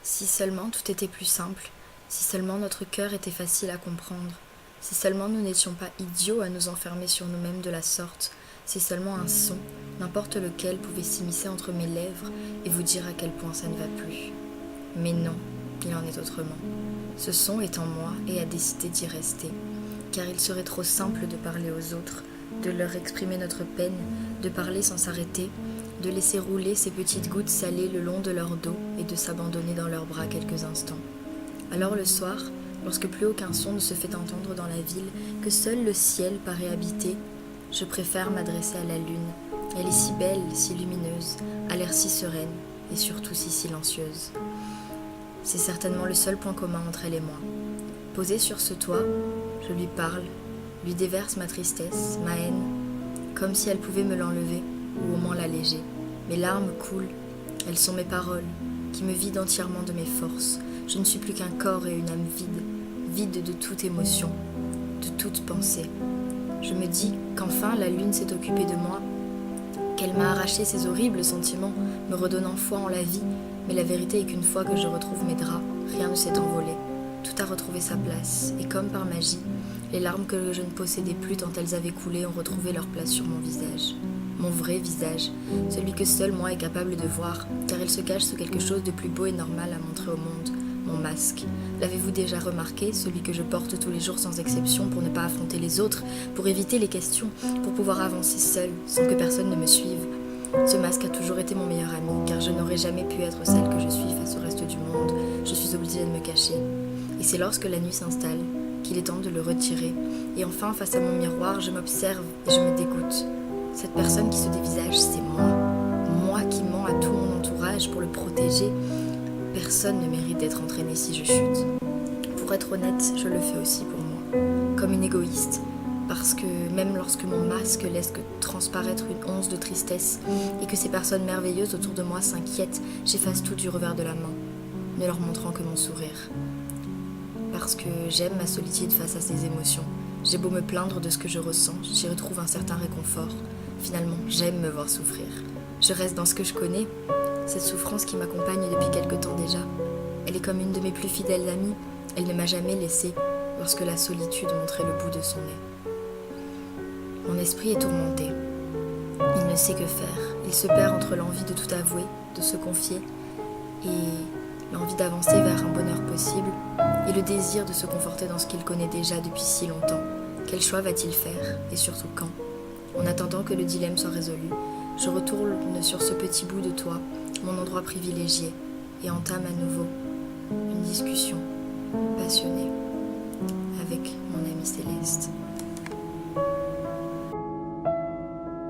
Si seulement tout était plus simple, si seulement notre cœur était facile à comprendre, si seulement nous n'étions pas idiots à nous enfermer sur nous-mêmes de la sorte, si seulement un son, n'importe lequel, pouvait s'immiscer entre mes lèvres et vous dire à quel point ça ne va plus. Mais non, il en est autrement. Ce son est en moi et a décidé d'y rester, car il serait trop simple de parler aux autres, de leur exprimer notre peine, de parler sans s'arrêter, de laisser rouler ces petites gouttes salées le long de leur dos et de s'abandonner dans leurs bras quelques instants. Alors le soir, lorsque plus aucun son ne se fait entendre dans la ville, que seul le ciel paraît habité, je préfère m'adresser à la lune. Elle est si belle, si lumineuse, à l'air si sereine et surtout si silencieuse. C'est certainement le seul point commun entre elle et moi. Posée sur ce toit, je lui parle, lui déverse ma tristesse, ma haine, comme si elle pouvait me l'enlever ou au moins l'alléger. Mes larmes coulent, elles sont mes paroles, qui me vident entièrement de mes forces. Je ne suis plus qu'un corps et une âme vide de toute émotion, de toute pensée. Je me dis qu'enfin la lune s'est occupée de moi, qu'elle m'a arraché ces horribles sentiments, me redonnant foi en la vie, mais la vérité est qu'une fois que je retrouve mes draps, rien ne s'est envolé. Tout a retrouvé sa place, et comme par magie, les larmes que je ne possédais plus tant elles avaient coulé ont retrouvé leur place sur mon visage. Mon vrai visage, celui que seul moi est capable de voir, car il se cache sous quelque chose de plus beau et normal à montrer au monde, mon masque. L'avez-vous déjà remarqué, celui que je porte tous les jours sans exception pour ne pas affronter les autres, pour éviter les questions, pour pouvoir avancer seule, sans que personne ne me suive. Ce masque a toujours été mon meilleur ami, car je n'aurais jamais pu être celle que je suis face au reste du monde. Je suis obligée de me cacher. Et c'est lorsque la nuit s'installe qu'il est temps de le retirer. Et enfin, face à mon miroir, je m'observe et je me dégoûte. Cette personne qui se dévisage, c'est moi. Moi qui mens à tout mon entourage pour le protéger. Personne ne mérite d'être entraîné si je chute. Pour être honnête, je le fais aussi pour moi. Comme une égoïste. Parce que même lorsque mon masque laisse que transparaître une once de tristesse et que ces personnes merveilleuses autour de moi s'inquiètent, j'efface tout du revers de la main, ne leur montrant que mon sourire. Parce que j'aime ma solitude face à ces émotions. J'ai beau me plaindre de ce que je ressens, j'y retrouve un certain réconfort. Finalement, j'aime me voir souffrir. Je reste dans ce que je connais, cette souffrance qui m'accompagne depuis quelque temps déjà. Elle est comme une de mes plus fidèles amies, elle ne m'a jamais laissée lorsque la solitude montrait le bout de son nez. Mon esprit est tourmenté. Il ne sait que faire. Il se perd entre l'envie de tout avouer, de se confier, et l'envie d'avancer vers un bonheur possible, et le désir de se conforter dans ce qu'il connaît déjà depuis si longtemps. Quel choix va-t-il faire, et surtout quand? En attendant que le dilemme soit résolu, je retourne sur ce petit bout de toit, mon endroit privilégié, et entame à nouveau